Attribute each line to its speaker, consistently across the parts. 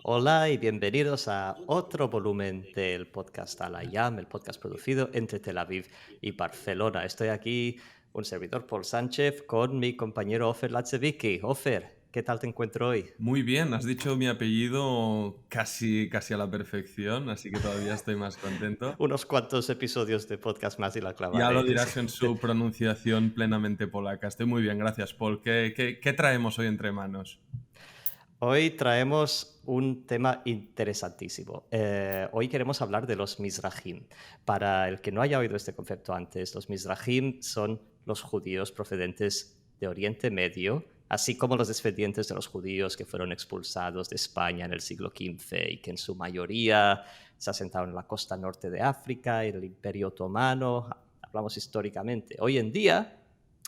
Speaker 1: Hola y bienvenidos a otro volumen del podcast Al-Ayam, el podcast producido entre Tel Aviv y Barcelona. Estoy aquí, un servidor Paul Sánchez, con mi compañero Ofer Latzevicki. Ofer, ¿qué tal te encuentro hoy?
Speaker 2: Muy bien, has dicho mi apellido casi a la perfección, así que todavía estoy más contento.
Speaker 1: Unos cuantos episodios de podcast más y la
Speaker 2: Ya lo
Speaker 1: clavaré.
Speaker 2: dirás en su pronunciación plenamente polaca. Estoy muy bien, gracias, Paul. ¿Qué traemos hoy entre manos?
Speaker 1: Hoy traemos un tema interesantísimo. Hoy queremos hablar de los Mizrahim. Para el que no haya oído este concepto antes, los Mizrahim son los judíos procedentes de Oriente Medio, así como los descendientes de los judíos que fueron expulsados de España en el siglo XV y que en su mayoría se asentaron en la costa norte de África, en el Imperio Otomano. Hablamos históricamente. Hoy en día,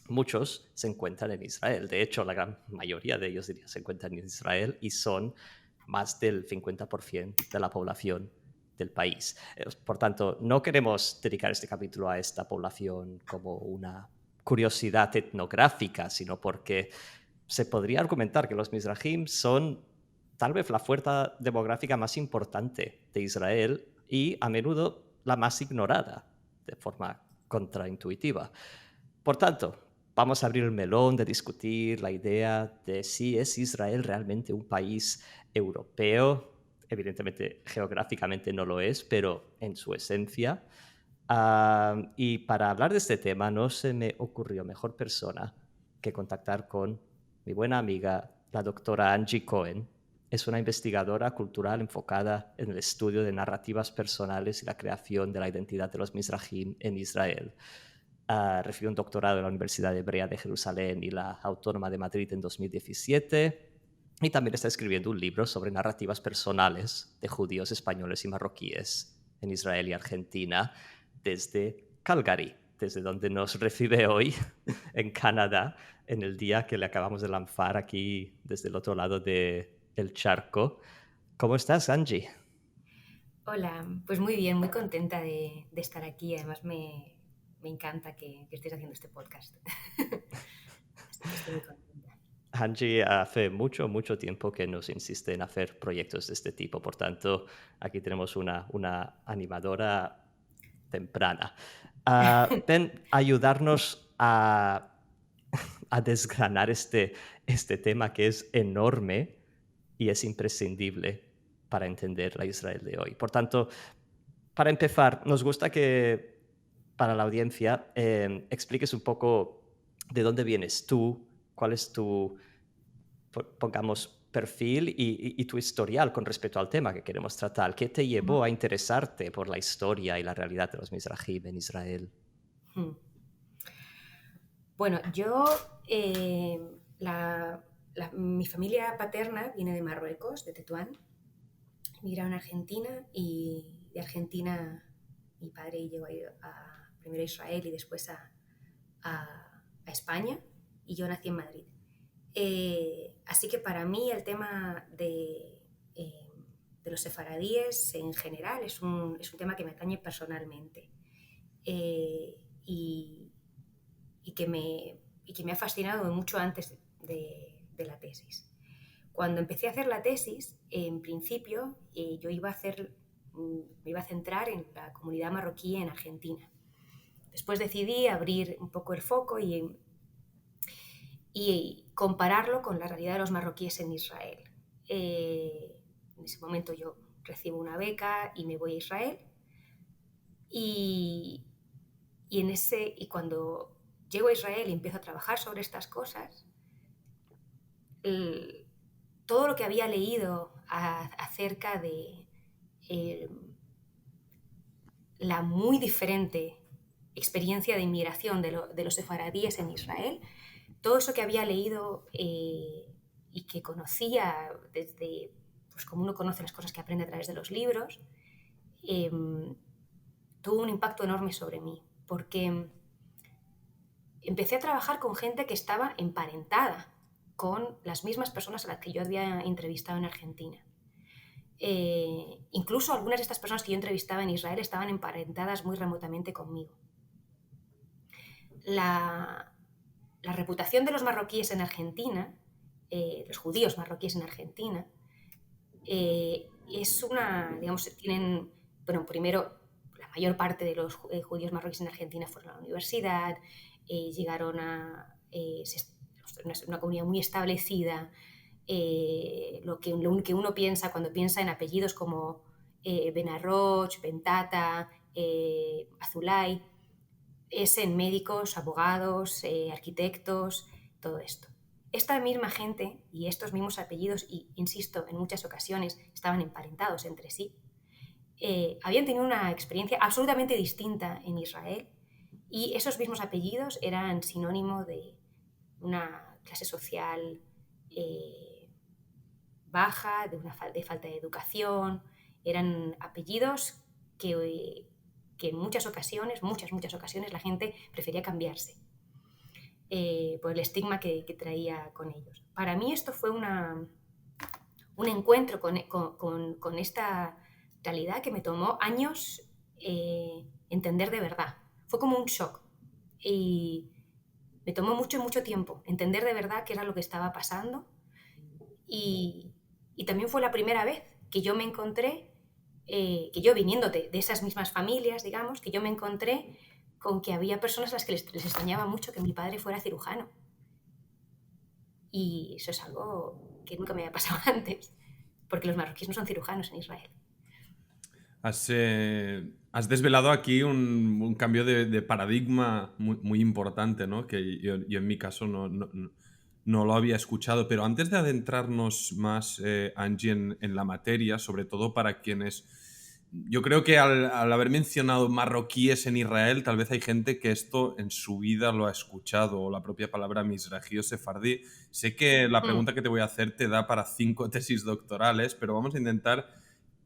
Speaker 1: muchos se encuentran en Israel. De hecho, la gran mayoría de ellos diría, se encuentran en Israel y son más del 50% de la población del país. Por tanto, no queremos dedicar este capítulo a esta población como una curiosidad etnográfica, sino porque se podría argumentar que los Mizrahim son tal vez la fuerza demográfica más importante de Israel y a menudo la más ignorada de forma contraintuitiva. Por tanto, vamos a abrir el melón de discutir la idea de si es Israel realmente un país europeo. Evidentemente, geográficamente no lo es, pero en su esencia. Y para hablar de este tema no se me ocurrió mejor persona que contactar con mi buena amiga, la doctora Angie Cohen. Es una investigadora cultural enfocada en el estudio de narrativas personales y la creación de la identidad de los Mizrahim en Israel. Recibió un doctorado en la Universidad Hebrea de Jerusalén y la Autónoma de Madrid en 2017. Y también está escribiendo un libro sobre narrativas personales de judíos españoles y marroquíes en Israel y Argentina desde Calgary, desde donde nos recibe hoy en Canadá, en el día que le acabamos de lanzar aquí desde el otro lado del charco. ¿Cómo estás, Angie?
Speaker 3: Hola, pues muy bien, muy contenta de estar aquí. Además, me encanta que estés haciendo este podcast. Así que estoy muy contenta.
Speaker 1: Angie hace mucho tiempo que nos insiste en hacer proyectos de este tipo, por tanto, aquí tenemos una animadora temprana. Ven a ayudarnos a desgranar este tema que es enorme y es imprescindible para entender la Israel de hoy. Por tanto, para empezar, nos gusta que para la audiencia expliques un poco de dónde vienes tú, cuál es tu, pongamos, perfil y tu historial con respecto al tema que queremos tratar. ¿Qué te llevó
Speaker 3: Ujú.
Speaker 1: a interesarte por la historia y la realidad de los Mizrahim en Israel?
Speaker 3: Hmm. Bueno, eh, mi familia paterna viene de Marruecos, de Tetuán. Migraron a Argentina y de Argentina mi padre llegó primero a Israel y después a España y yo nací en Madrid. Así que para mí el tema de los sefaradíes en general es un tema que me atañe personalmente y, y que me ha fascinado mucho antes de la tesis. Cuando empecé a hacer la tesis, en principio yo me iba a centrar en la comunidad marroquí en Argentina. Después decidí abrir un poco el foco y compararlo con la realidad de los marroquíes en Israel. En ese momento yo recibo una beca y me voy a Israel y, y cuando llego a Israel y empiezo a trabajar sobre estas cosas, el, todo lo que había leído acerca de eh, la muy diferente experiencia de inmigración de los sefaradíes en Israel, todo eso que había leído y que conocía desde, pues como uno conoce las cosas que aprende a través de los libros, eh, tuvo un impacto enorme sobre mí, porque empecé a trabajar con gente que estaba emparentada con las mismas personas a las que yo había entrevistado en Argentina. Incluso algunas de estas personas que yo entrevistaba en Israel estaban emparentadas muy remotamente conmigo. La, la reputación de los marroquíes en Argentina, los judíos marroquíes en Argentina, es una, digamos, tienen, bueno, primero, la mayor parte de los judíos marroquíes en Argentina fueron a la universidad, llegaron a una comunidad muy establecida. Lo que uno piensa cuando piensa en apellidos como Benarroch, Bentata, Azulay, es en médicos, abogados, arquitectos, todo esto. Esta misma gente y estos mismos apellidos, y insisto, en muchas ocasiones estaban emparentados entre sí, habían tenido una experiencia absolutamente distinta en Israel, y esos mismos apellidos eran sinónimo de una clase social baja, de falta de educación. Eran apellidos que en muchas ocasiones, muchas ocasiones, la gente prefería cambiarse por el estigma que traía con ellos. Para mí esto fue un encuentro con esta realidad que me tomó años entender de verdad. Fue como un shock y me tomó mucho tiempo entender de verdad qué era lo que estaba pasando, y también fue la primera vez que yo me encontré, que yo viniendo de esas mismas familias, digamos, que yo me encontré con que había personas a las que les extrañaba mucho que mi padre fuera cirujano. Y eso es algo que nunca me había pasado antes, porque los marroquíes no son cirujanos en Israel.
Speaker 2: Has desvelado aquí un cambio de paradigma muy importante, ¿no? Que yo en mi caso no lo había escuchado. Pero antes de adentrarnos más, Angie, en la materia, sobre todo para quienes... Yo creo que al haber mencionado marroquíes en Israel, tal vez hay gente que esto en su vida lo ha escuchado, o la propia palabra mizrahi o sefardí. Sé que la pregunta que te voy a hacer te da para 5 tesis doctorales, pero vamos a intentar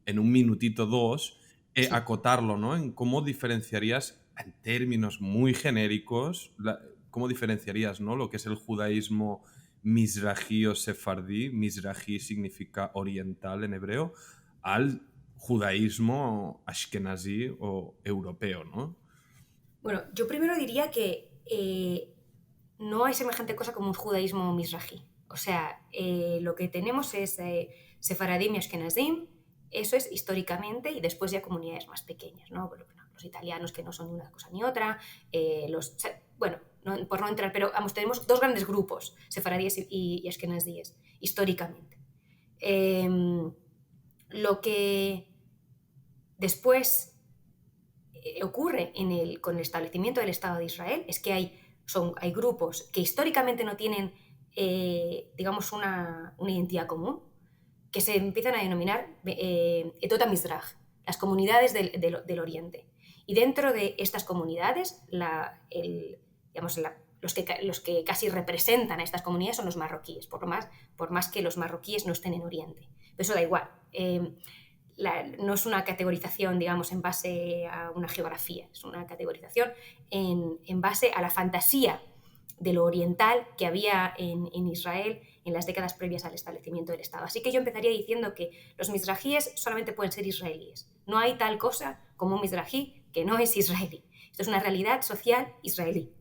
Speaker 2: en un minutito, 2,
Speaker 3: Sí.
Speaker 2: acotarlo, ¿no? En cómo diferenciarías, en términos muy genéricos, cómo diferenciarías, ¿no?, lo que es el judaísmo mizrahi o sefardí. Mizrahi significa oriental en hebreo, al judaísmo ashkenazí o europeo, ¿no?
Speaker 3: Bueno, yo primero diría que no hay semejante cosa como un judaísmo mizrahi. O sea, lo que tenemos es sefaradim y ashkenazim. Eso es históricamente, y después ya comunidades más pequeñas, ¿no? Bueno, los italianos, que no son ni una cosa ni otra, bueno, por no entrar, pero vamos, tenemos 2 grandes grupos, sefaradíes y ashkenazíes, históricamente. Lo que después ocurre con el establecimiento del Estado de Israel es que hay grupos que históricamente no tienen, digamos, una identidad común, que se empiezan a denominar Edot HaMizrach, las comunidades del Oriente. Y dentro de estas comunidades, los que casi representan a estas comunidades son los marroquíes, por más que los marroquíes no estén en Oriente. Pero eso da igual. No es una categorización, digamos, en base a una geografía, es una categorización en base a la fantasía de lo oriental que había en Israel en las décadas previas al establecimiento del Estado. Así que yo empezaría diciendo que los mizrahíes solamente pueden ser israelíes. No hay tal cosa como un mizrahi que no es israelí. Esto es una realidad social israelí.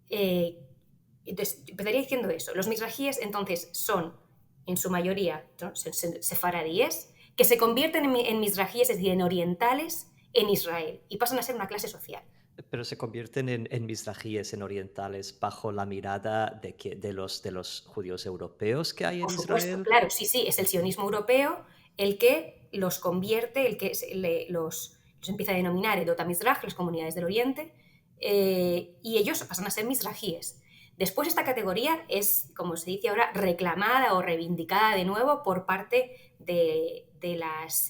Speaker 3: Entonces, empezaría diciendo eso. Los mizrahíes, entonces, son, en su mayoría, ¿no?, sefaradíes, que se convierten en mizrahíes, es decir, en orientales, en Israel, y pasan a ser una clase social.
Speaker 1: Pero se convierten en mizrahíes, en orientales, bajo la mirada de los judíos europeos que hay en
Speaker 3: Por supuesto,
Speaker 1: Israel.
Speaker 3: claro, sí, es el sionismo europeo el que los convierte, el que los empieza a denominar Edot HaMizrach, las comunidades del Oriente, y ellos pasan a ser mizrahíes. Después esta categoría es, como se dice ahora, reclamada o reivindicada de nuevo por parte de las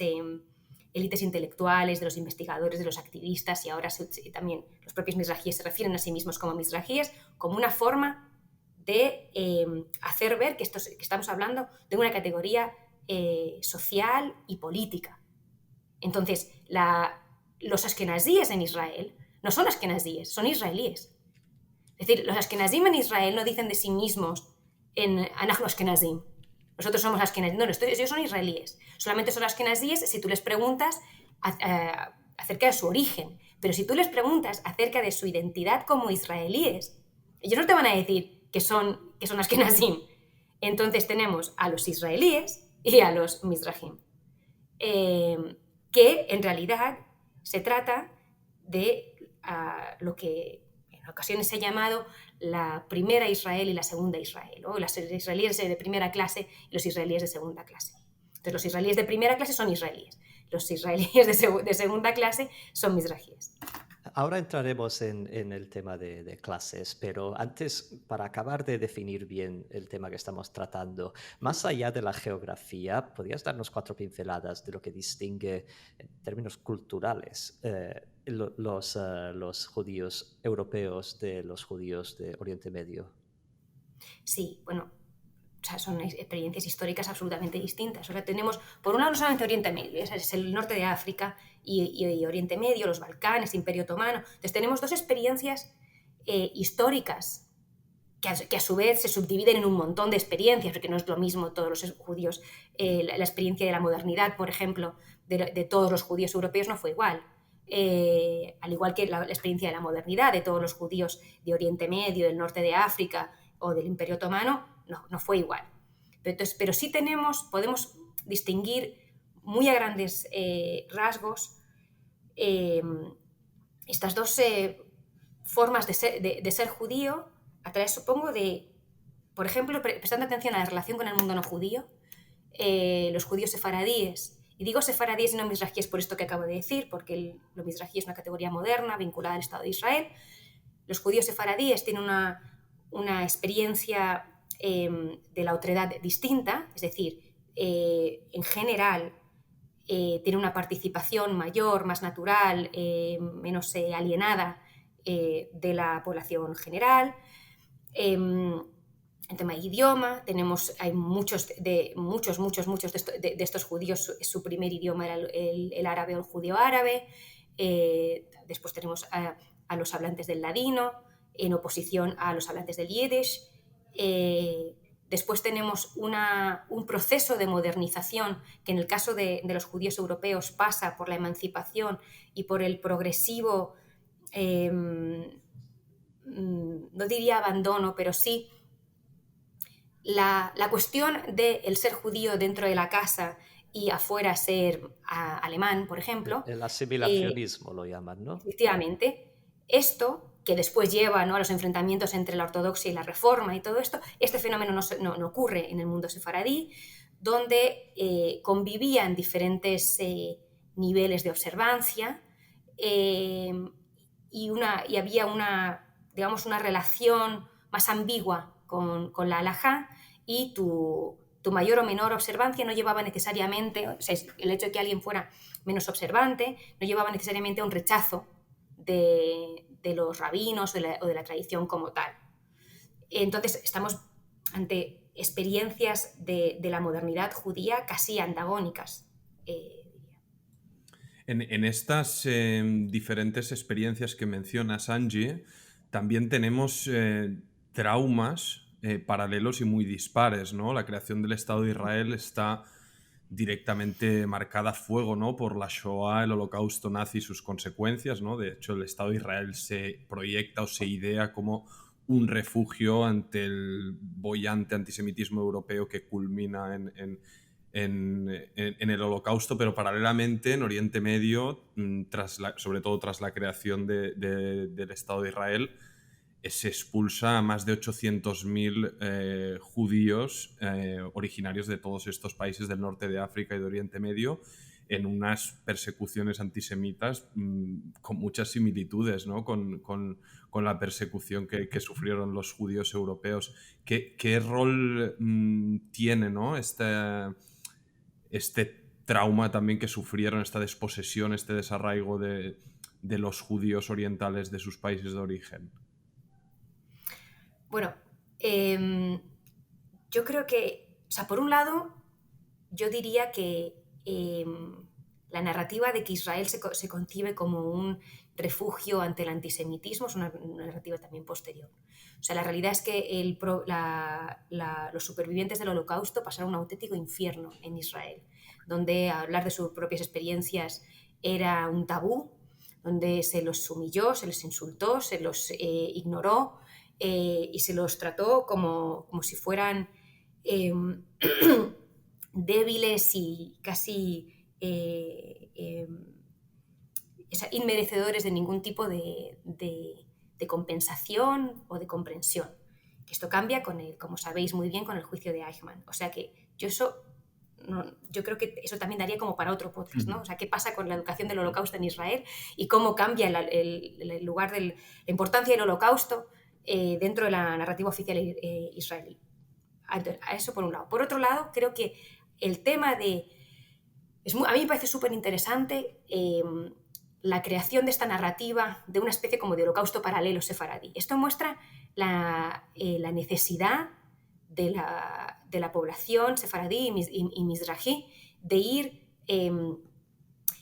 Speaker 3: élites intelectuales, de los investigadores, de los activistas, y ahora también los propios mizrahíes se refieren a sí mismos como mizrahíes, como una forma de hacer ver que estamos hablando de una categoría social y política. Entonces, los ashkenazíes en Israel no son ashkenazíes, son israelíes. Es decir, los ashkenazim en Israel no dicen de sí mismos en Anachnu ashkenazim, nosotros somos ashkenazim, no, ellos son israelíes. Solamente son ashkenazíes si tú les preguntas acerca de su origen. Pero si tú les preguntas acerca de su identidad como israelíes, ellos no te van a decir que son ashkenazim. Entonces tenemos a los israelíes y a los Mizrahim. Que en realidad se trata de lo que en ocasiones se ha llamado la primera Israel y la segunda Israel, ¿no? Los israelíes de primera clase y los israelíes de segunda clase. Entonces, los israelíes de primera clase son israelíes, los israelíes de segunda clase son mizrahíes.
Speaker 1: Ahora entraremos en el tema de clases, pero antes, para acabar de definir bien el tema que estamos tratando, más allá de la geografía, ¿podrías darnos 4 pinceladas de lo que distingue en términos culturales los judíos europeos de los judíos de Oriente Medio?
Speaker 3: Sí, bueno, o sea, son experiencias históricas absolutamente distintas. O sea, tenemos, por un lado, no solamente Oriente Medio, es el norte de África y Oriente Medio, los Balcanes, Imperio Otomano. Entonces tenemos dos experiencias históricas que a su vez se subdividen en un montón de experiencias, porque no es lo mismo todos los judíos. La experiencia de la modernidad, por ejemplo, de todos los judíos europeos no fue igual. Al igual que la experiencia de la modernidad de todos los judíos de Oriente Medio, del norte de África o del Imperio Otomano, no fue igual. Pero sí podemos distinguir muy a grandes rasgos estas dos formas de ser judío a través, supongo, de, por ejemplo, prestando atención a la relación con el mundo no judío, los judíos sefaradíes. Y digo sefaradíes y no mizrahíes por esto que acabo de decir, porque lo mizrahi es una categoría moderna vinculada al Estado de Israel. Los judíos sefaradíes tienen una experiencia de la otredad distinta, es decir, en general tiene una participación mayor, más natural, menos alienada de la población general. En tema de idioma, hay muchos de estos judíos, su primer idioma era el árabe o el judío árabe. Después tenemos a los hablantes del ladino, en oposición a los hablantes del yiddish. Después tenemos un proceso de modernización que en el caso de los judíos europeos pasa por la emancipación y por el progresivo, no diría abandono, pero sí la cuestión del ser judío dentro de la casa y afuera ser alemán, por ejemplo.
Speaker 1: El asimilacionismo lo llaman, ¿no?
Speaker 3: Efectivamente. Esto, que después lleva, ¿no?, a los enfrentamientos entre la ortodoxia y la reforma y todo esto, este fenómeno no ocurre en el mundo sefaradí, donde convivían diferentes niveles de observancia y había digamos, una relación más ambigua con la halajá, y tu mayor o menor observancia no llevaba necesariamente, o sea, el hecho de que alguien fuera menos observante no llevaba necesariamente a un rechazo de los rabinos o de la tradición como tal. Entonces estamos ante experiencias de la modernidad judía casi antagónicas.
Speaker 2: En estas diferentes experiencias que mencionas, Angie, también tenemos traumas paralelos y muy dispares, ¿no? La creación del Estado de Israel está directamente marcada a fuego, ¿no?, por la Shoah, el holocausto nazi y sus consecuencias, ¿no? De hecho, el Estado de Israel se proyecta o se idea como un refugio ante el boyante antisemitismo europeo que culmina en el holocausto, pero paralelamente en Oriente Medio, sobre todo tras la creación del Estado de Israel, se expulsa a más de 800.000 judíos originarios de todos estos países del norte de África y de Oriente Medio, en unas persecuciones antisemitas con muchas similitudes, ¿no?, con la persecución que sufrieron los judíos europeos. ¿Qué rol tiene, ¿no?, este trauma también que sufrieron, esta desposesión, este desarraigo de los judíos orientales de sus países de origen?
Speaker 3: Bueno, yo creo que, o sea, por un lado, yo diría que la narrativa de que Israel se concibe como un refugio ante el antisemitismo es una narrativa también posterior. O sea, la realidad es que los supervivientes del Holocausto pasaron un auténtico infierno en Israel, donde hablar de sus propias experiencias era un tabú, donde se los humilló, se les insultó, se los ignoró, y se los trató como si fueran débiles y casi inmerecedores de ningún tipo de compensación o de comprensión. Esto cambia como sabéis muy bien, con el juicio de Eichmann. O sea que yo creo que eso también daría como para otro podcast, ¿no? O sea, qué pasa con la educación del Holocausto en Israel y cómo cambia el lugar la importancia del Holocausto dentro de la narrativa oficial israelí. A eso por un lado. Por otro lado, creo que el tema a mí me parece súper interesante la creación de esta narrativa de una especie como de holocausto paralelo sefaradí. Esto muestra la necesidad de la población sefaradí y mizrahi de ir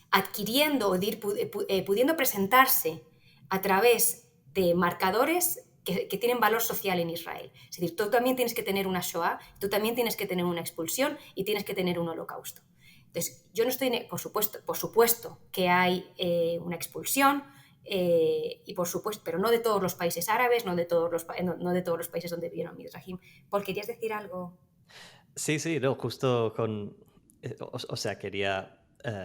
Speaker 3: adquiriendo o de ir pudiendo presentarse a través de marcadores que tienen valor social en Israel. Es decir, tú también tienes que tener una Shoah, tú también tienes que tener una expulsión y tienes que tener un holocausto. Entonces, yo no estoy, por supuesto que hay una expulsión, y por supuesto, pero no de todos los países árabes, no de todos los países donde vivieron Mizrahim. Paul, ¿querías decir algo?
Speaker 1: Sí, no, justo o sea, quería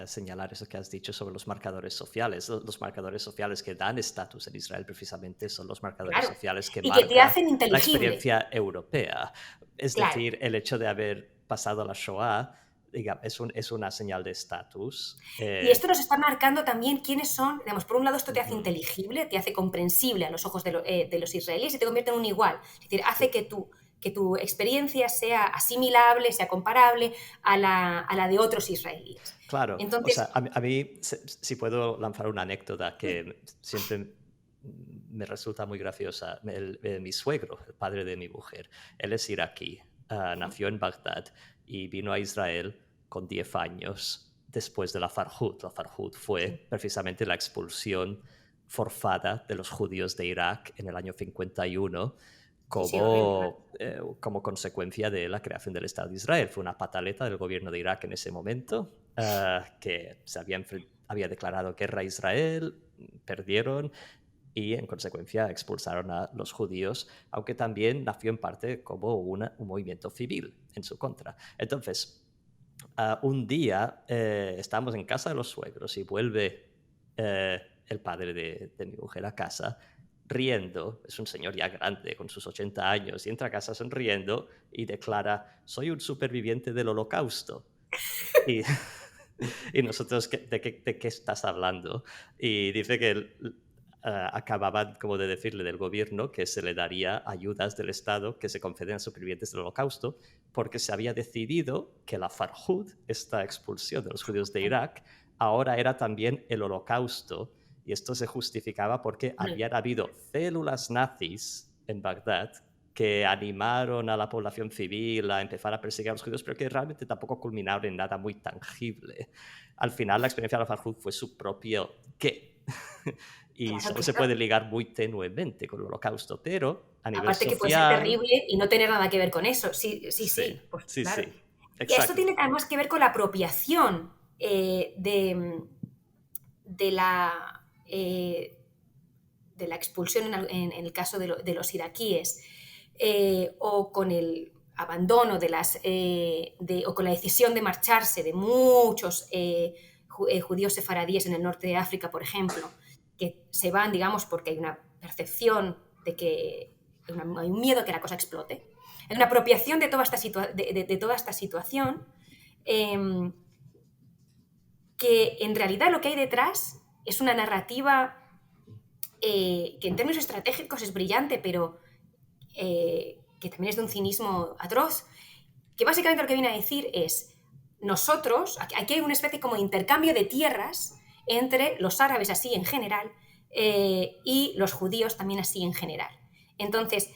Speaker 1: señalar eso que has dicho sobre los marcadores sociales. Los marcadores sociales que dan estatus en Israel precisamente son los marcadores sociales que
Speaker 3: y que te
Speaker 1: marcan
Speaker 3: hacen
Speaker 1: la
Speaker 3: inteligible.
Speaker 1: experiencia europea. Es decir, el hecho de haber pasado la Shoah, digamos, es una señal de estatus.
Speaker 3: Y esto nos está marcando también quiénes son. Digamos, por un lado, esto te hace inteligible, te hace comprensible a los ojos de los israelíes y te convierte en un igual. Es decir, hace que tu experiencia sea asimilable, sea comparable a la de otros israelíes.
Speaker 1: Claro.
Speaker 3: Entonces,
Speaker 1: o sea, a mí, si puedo lanzar una anécdota que siempre me resulta muy graciosa. Mi suegro, el padre de mi mujer, él es iraquí, nació en Bagdad y vino a Israel con 10 años después de la Farhud. La Farhud fue precisamente la expulsión forzada de los judíos de Irak en el año 51 como consecuencia de la creación del Estado de Israel. Fue una pataleta del gobierno de Irak en ese momento, que se había declarado guerra a Israel, perdieron y en consecuencia expulsaron a los judíos, aunque también nació en parte como un movimiento civil en su contra. Entonces, un día estábamos en casa de los suegros y vuelve el padre de mi mujer a casa riendo. Es un señor ya grande, con sus 80 años, y entra a casa sonriendo y declara: soy un superviviente del Holocausto. Y nosotros, ¿de qué estás hablando? Y dice que acababan como de decirle del gobierno que se le daría ayudas del Estado que se conceden a supervivientes del Holocausto, porque se había decidido que la Farhud, esta expulsión de los judíos de Irak, ahora era también el Holocausto. Y esto se justificaba porque habían habido células nazis en Bagdad que animaron a la población civil a empezar a perseguir a los judíos, pero que realmente tampoco culminaron en nada muy tangible. Al final, la experiencia de la Farhud fue su propio qué. Y solo se puede ligar muy tenuemente con el Holocausto, pero a nivel
Speaker 3: aparte
Speaker 1: social...
Speaker 3: que puede ser terrible y no tener nada que ver con eso. Sí. Pues,
Speaker 1: sí,
Speaker 3: claro.
Speaker 1: sí.
Speaker 3: Y esto tiene además que ver con la apropiación de la expulsión en el caso de los iraquíes, o con el abandono o con la decisión de marcharse de muchos judíos sefaradíes en el norte de África, por ejemplo, que se van, digamos, porque hay una percepción de que hay un miedo a que la cosa explote. Hay una apropiación de toda esta situación, que en realidad lo que hay detrás es una narrativa que en términos estratégicos es brillante, pero que también es de un cinismo atroz, que básicamente lo que viene a decir es: nosotros, aquí hay una especie como de intercambio de tierras entre los árabes así en general y los judíos también así en general. Entonces,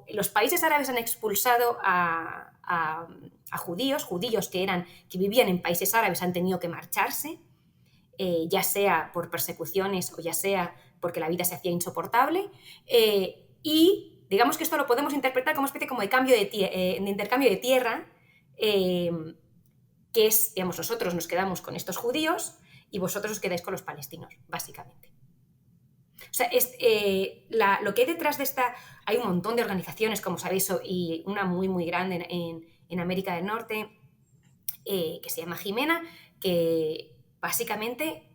Speaker 3: los países árabes han expulsado a judíos que vivían en países árabes, han tenido que marcharse, ya sea por persecuciones o ya sea porque la vida se hacía insoportable, y digamos que esto lo podemos interpretar como una especie como de intercambio de tierra, que es, digamos, nosotros nos quedamos con estos judíos y vosotros os quedáis con los palestinos, básicamente. O sea, lo que hay detrás de esta... Hay un montón de organizaciones, como sabéis, y una muy, muy grande en América del Norte, que se llama Jimena, que básicamente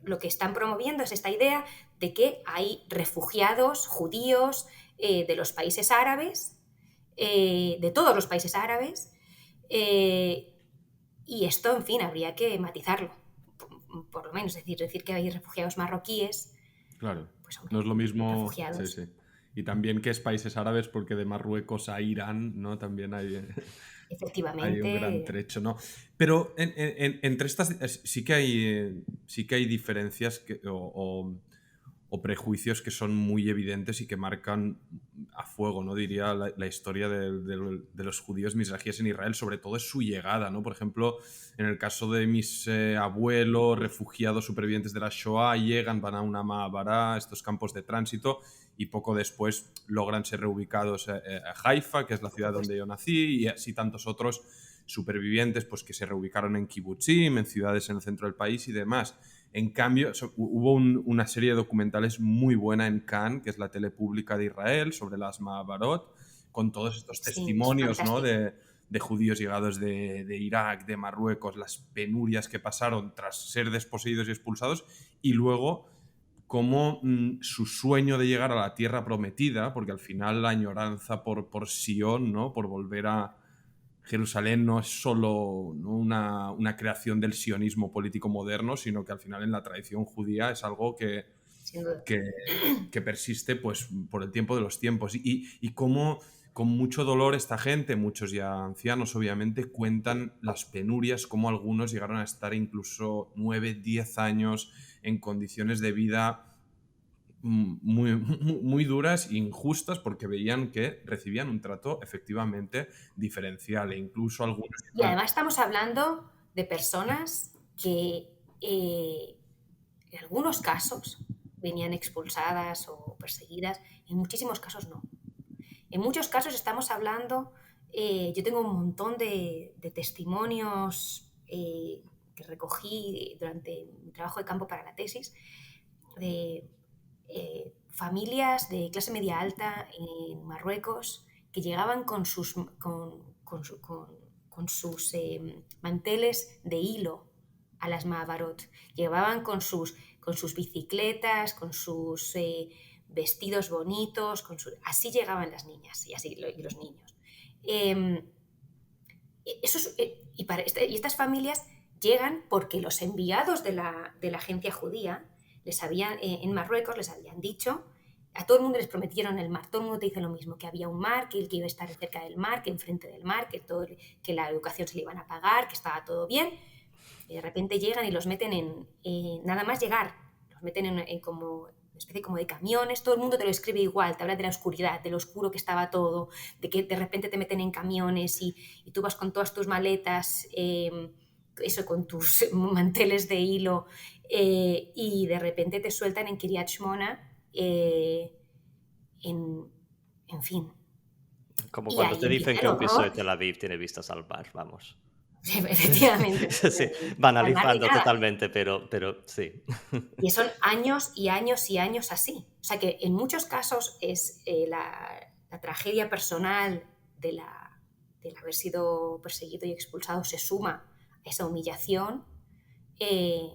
Speaker 3: lo que están promoviendo es esta idea de que hay refugiados judíos de los países árabes, de todos los países árabes, y esto, en fin, habría que matizarlo, por lo menos, es decir que hay refugiados marroquíes,
Speaker 2: Claro,
Speaker 3: pues hombre,
Speaker 2: no es lo mismo, sí,
Speaker 3: refugiados.
Speaker 2: sí. Y también que es países árabes, porque de Marruecos a Irán, ¿no? También hay, hay un gran
Speaker 3: Efectivamente,
Speaker 2: trecho, ¿no? Pero entre estas sí que hay diferencias o prejuicios que son muy evidentes y que marcan a fuego, ¿no? Diría la historia de los judíos mizrahíes en Israel, sobre todo es su llegada, ¿no? Por ejemplo, en el caso de mis abuelos, refugiados supervivientes de la Shoah, llegan, van a una Ma'abará, estos campos de tránsito, y poco después logran ser reubicados a Haifa, que es la
Speaker 3: por
Speaker 2: ciudad donde
Speaker 3: supuesto.
Speaker 2: yo nací, y así tantos otros supervivientes pues, que se reubicaron en kibbutzim, en ciudades en el centro del país y demás. En cambio, hubo una serie de documentales muy buena en Cannes, que es la tele pública de Israel, sobre las Ma'abarot, con todos estos
Speaker 3: Sí, es
Speaker 2: testimonios, ¿no?
Speaker 3: fantástico.
Speaker 2: De judíos llegados de Irak, de Marruecos, las penurias que pasaron tras ser desposeídos y expulsados, y luego cómo su sueño de llegar a la tierra prometida, porque al final la añoranza por Sion, ¿no? Por volver a Jerusalén, no es solo, ¿no? una creación del sionismo político moderno, sino que al final en la tradición judía es algo
Speaker 3: Sin duda.
Speaker 2: que, que persiste pues, por el tiempo de los tiempos. Y cómo con mucho dolor esta gente, muchos ya ancianos obviamente, cuentan las penurias, cómo algunos llegaron a estar incluso 9, 10 años en condiciones de vida muy duras e injustas porque veían que recibían un trato efectivamente diferencial e incluso algunos
Speaker 3: Y
Speaker 2: llegaban.
Speaker 3: además estamos hablando de personas que en algunos casos venían expulsadas o perseguidas, en muchísimos casos no. En muchos casos estamos hablando, yo tengo un montón de testimonios que recogí durante mi trabajo de campo para la tesis, de familias de clase media alta en Marruecos que llegaban con sus manteles de hilo a las Mahabarot. Llevaban con sus bicicletas, con sus vestidos bonitos, así llegaban las niñas y así y los niños. Y estas familias llegan porque los enviados de la agencia judía en Marruecos les habían dicho, a todo el mundo les prometieron el mar, todo el mundo te dice lo mismo, que había un mar, que iba a estar cerca del mar, que enfrente del mar, que la educación se le iban a pagar, que estaba todo bien, y de repente llegan y los meten nada más llegar, los meten en como una especie como de camiones, todo el mundo te lo escribe igual, te habla de la oscuridad, de lo oscuro que estaba todo, de que de repente te meten en camiones y tú vas con todas tus maletas, eso, con tus manteles de hilo, y de repente te sueltan en Kiryat Shmona, en, en fin.
Speaker 1: Como
Speaker 3: Y
Speaker 1: cuando
Speaker 3: ahí
Speaker 1: te dicen
Speaker 3: empieza
Speaker 1: que
Speaker 3: el
Speaker 1: un piso de
Speaker 3: horror.
Speaker 1: Tel Aviv tiene vistas al mar, vamos.
Speaker 3: Efectivamente,
Speaker 1: Sí,
Speaker 3: al mar ni
Speaker 1: banalizando
Speaker 3: nada.
Speaker 1: totalmente, pero sí.
Speaker 3: Y son años y años y años así. O sea que en muchos casos es la tragedia personal del haber sido perseguido y expulsado se suma a esa humillación. eh,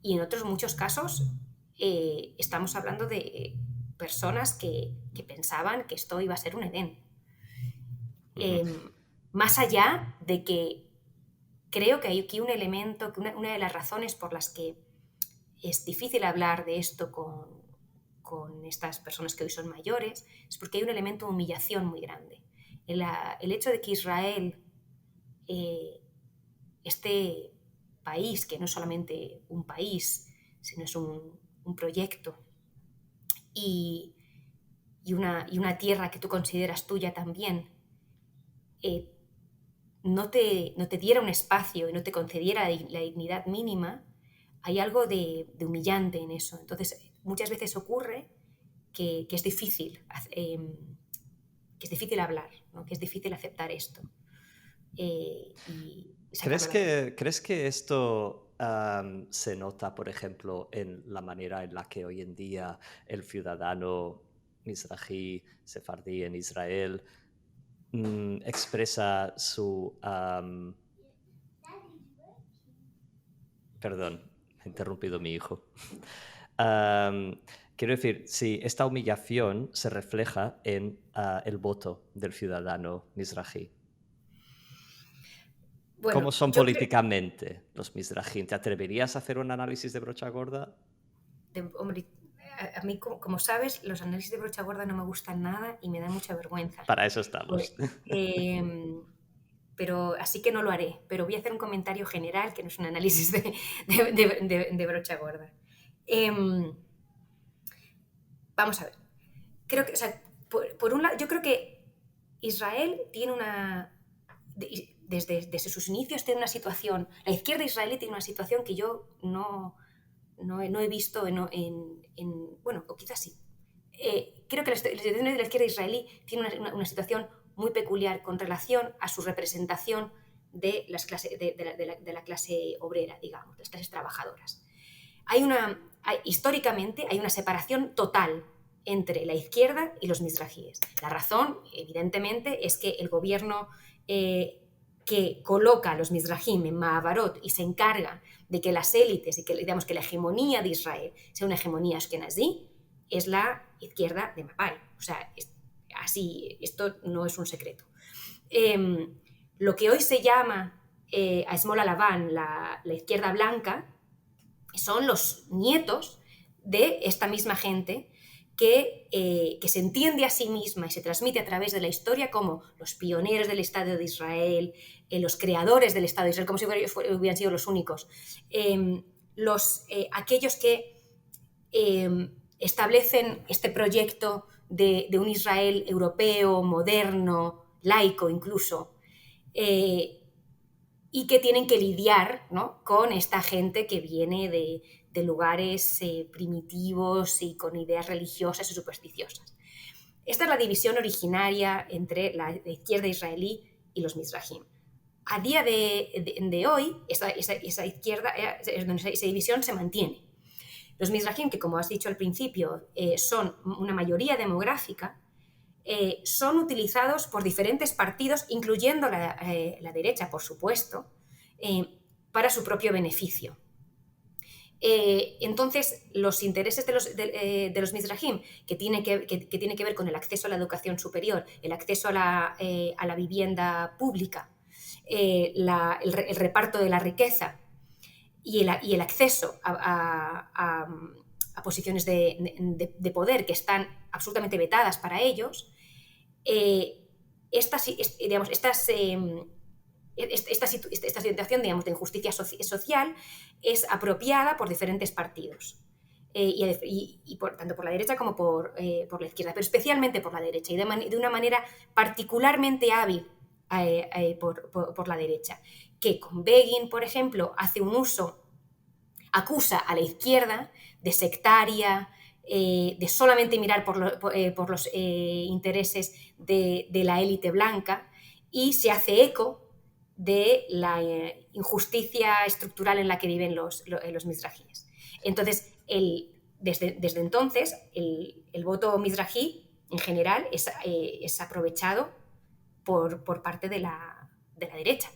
Speaker 3: y en otros muchos casos estamos hablando de personas que pensaban que esto iba a ser un Edén.
Speaker 1: Ujú.
Speaker 3: Más allá de que creo que hay aquí un elemento, que una de las razones por las que es difícil hablar de esto con estas personas que hoy son mayores, es porque hay un elemento de humillación muy grande. El hecho de que Israel, eh, este país, que no es solamente un país, sino es un proyecto y, y una tierra que tú consideras tuya también, eh, no te diera un espacio y no te concediera la dignidad mínima, hay algo de humillante en eso. Entonces, muchas veces ocurre que es difícil, que es difícil hablar, ¿no? Que es difícil aceptar esto y sacarlo a la luz.
Speaker 1: ¿Crees que esto se nota, por ejemplo, en la manera en la que hoy en día el ciudadano mizrahi, sefardí en Israel expresa su Perdón, he interrumpido mi hijo. Am, quiero decir, si esta humillación se refleja en el voto del ciudadano mizrahi.
Speaker 3: Bueno,
Speaker 1: ¿Cómo son
Speaker 3: yo creo,
Speaker 1: políticamente los mizrahim? ¿Te atreverías a hacer un análisis de brocha gorda?
Speaker 3: hombre, a mí, como sabes, los análisis de brocha gorda no me gustan nada y me da mucha vergüenza.
Speaker 1: Para eso
Speaker 3: Pues,
Speaker 1: estamos.
Speaker 3: pero así que no lo haré. Pero voy a hacer un comentario general que no es un análisis de brocha gorda. Vamos a ver. Creo que, o sea, por un lado, yo creo que Israel tiene desde sus inicios tiene una situación, la izquierda israelí tiene una situación que yo no he visto bueno, o quizás sí. Creo que la situación de la izquierda israelí tiene una situación muy peculiar con relación a su representación de la clase obrera, digamos, de las clases trabajadoras. Históricamente hay una separación total entre la izquierda y los mizrahíes. La razón, evidentemente, es que el gobierno que coloca a los mizrahim en Mahabarot y se encarga de que las élites y que, digamos, que la hegemonía de Israel sea una hegemonía ashkenazí, es la izquierda de Mapai. O sea, así, esto no es un secreto. Lo que hoy se llama a Esmola Laván, la izquierda blanca, son los nietos de esta misma gente que se entiende a sí misma y se transmite a través de la historia como los pioneros del Estado de Israel, los creadores del Estado de Israel, como si hubieran sido los únicos, aquellos que establecen este proyecto de un Israel europeo, moderno, laico incluso, y que tienen que lidiar, ¿no?, con esta gente que viene de lugares primitivos y con ideas religiosas y supersticiosas. Esta es la división originaria entre la izquierda israelí y los mizrahim. A día de hoy, esa izquierda, esa división se mantiene. Los mizrahim, que como has dicho al principio, son una mayoría demográfica, son utilizados por diferentes partidos, incluyendo la derecha, por supuesto, para su propio beneficio. Entonces, los intereses de los mizrahim, que tiene que ver con el acceso a la educación superior, el acceso a la vivienda pública, el reparto de la riqueza y el acceso a posiciones de poder que están absolutamente vetadas para ellos, esta situación, digamos, de injusticia social es apropiada por diferentes partidos. Tanto por la derecha como por la izquierda, pero especialmente por la derecha y de una manera particularmente hábil por la derecha, que con Begin, por ejemplo, acusa a la izquierda de sectaria, de solamente mirar por los intereses de la élite blanca, y se hace eco de la injusticia estructural en la que viven los mizrahíes. Entonces, desde entonces, el voto mizrahí en general es aprovechado por parte de la derecha.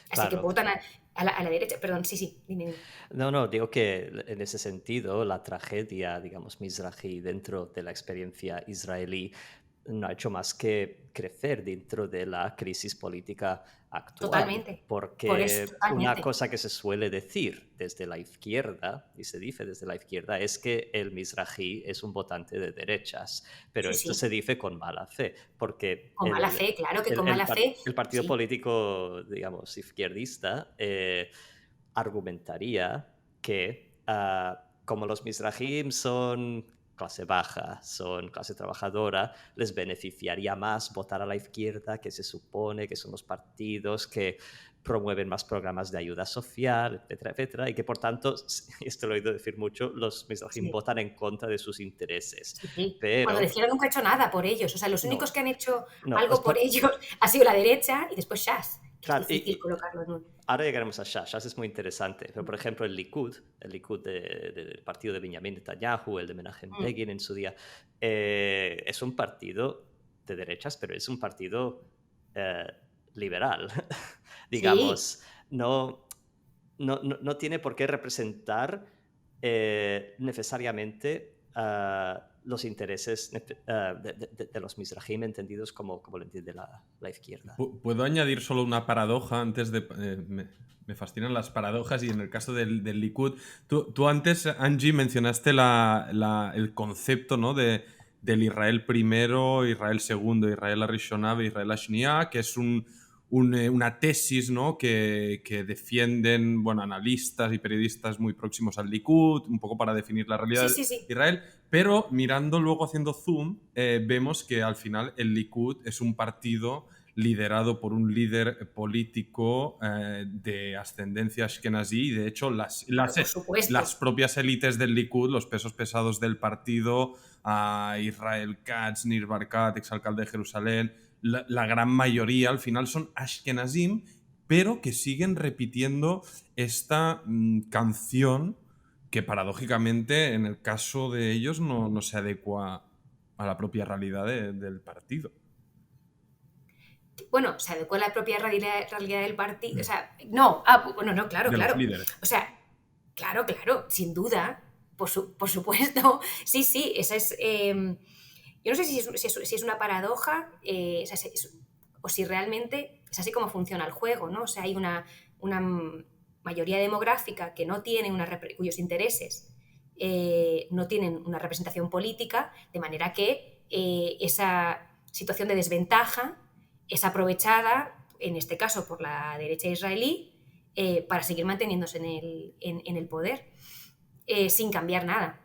Speaker 3: Así
Speaker 1: Claro.
Speaker 3: que votan a la derecha. Perdón, sí, dime.
Speaker 1: No, digo que en ese sentido la tragedia, digamos, mizrahi dentro de la experiencia israelí no ha hecho más que crecer dentro de la crisis política actual.
Speaker 3: Totalmente.
Speaker 1: Porque
Speaker 3: Por eso, totalmente.
Speaker 1: una cosa que se suele decir desde la izquierda, y se dice desde la izquierda, es que el mizrahi es un votante de derechas. Pero
Speaker 3: Sí,
Speaker 1: esto
Speaker 3: sí.
Speaker 1: se dice con mala fe, porque
Speaker 3: Con mala fe, claro que con mala fe.
Speaker 1: el partido
Speaker 3: Sí.
Speaker 1: político, digamos, izquierdista, argumentaría que como los mizrahim son clase baja, son clase trabajadora, les beneficiaría más votar a la izquierda, que se supone que son los partidos que promueven más programas de ayuda social, etcétera, etcétera, y que por tanto, esto lo he oído decir mucho, los mizrahim votan en contra de sus intereses.
Speaker 3: Sí.
Speaker 1: Pero,
Speaker 3: cuando la izquierda nunca ha hecho nada por ellos. O sea, los únicos que han hecho algo por ellos ha sido la derecha y después Shas.
Speaker 1: Claro,
Speaker 3: es difícil colocarlo en un...
Speaker 1: Ahora llegaremos a Shas. Shas es muy interesante. Pero, por ejemplo, el Likud del partido de Benjamin Netanyahu, el de Menachem Begin en su día, es un partido de derechas, pero es un partido liberal. Digamos, no... no tiene por qué representar necesariamente los intereses de los Mizrahim entendidos como lo entiende la izquierda.
Speaker 2: ¿Puedo añadir solo una paradoja antes de... me fascinan las paradojas y en el caso del Likud... Tú antes, Angie, mencionaste el concepto, ¿no? del Israel primero, Israel segundo, Israel Arishonah, Israel Ashniah, que es una tesis, ¿no? que defienden, bueno, analistas y periodistas muy próximos al Likud, un poco para definir la realidad
Speaker 3: Sí.
Speaker 2: de Israel, pero mirando luego haciendo zoom, vemos que al final el Likud es un partido liderado por un líder político de ascendencia ashkenazí y de hecho las propias élites del Likud, los pesos pesados del partido, Israel Katz, Nir Barkat, exalcalde de Jerusalén, la gran mayoría al final son ashkenazim, pero que siguen repitiendo esta canción que paradójicamente en el caso de ellos no se adecua a la propia realidad del partido.
Speaker 3: Bueno, se adecua a la propia realidad del partido. O sea, claro.
Speaker 2: Los líderes.
Speaker 3: O sea, claro, sin duda. Por supuesto. Sí, esa es... yo no sé si es una paradoja o si realmente es así como funciona el juego, ¿no? O sea, hay una mayoría demográfica que no tiene cuyos intereses no tienen una representación política, de manera que esa situación de desventaja es aprovechada, en este caso por la derecha israelí, para seguir manteniéndose en el poder, sin cambiar nada.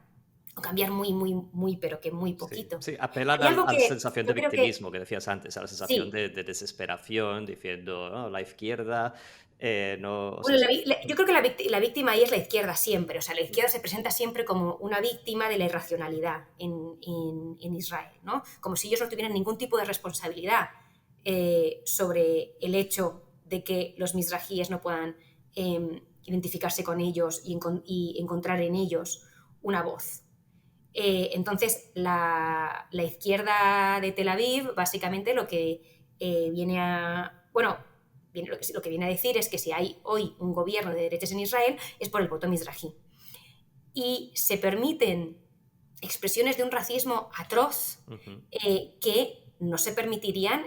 Speaker 3: O cambiar muy, pero que muy poquito.
Speaker 1: Sí, apelan a la sensación de victimismo que decías antes, a la sensación de desesperación, diciendo, ¿no? La izquierda...
Speaker 3: yo creo que la víctima ahí es la izquierda siempre. O sea, la izquierda se presenta siempre como una víctima de la irracionalidad en Israel, ¿no? Como si ellos no tuvieran ningún tipo de responsabilidad sobre el hecho de que los mizrajíes no puedan identificarse con ellos y encontrar en ellos una voz. Entonces, la izquierda de Tel Aviv, básicamente lo que viene a... Bueno, lo que viene a decir es que si hay hoy un gobierno de derechas en Israel es por el voto mizrají. Y se permiten expresiones de un racismo atroz que no se permitirían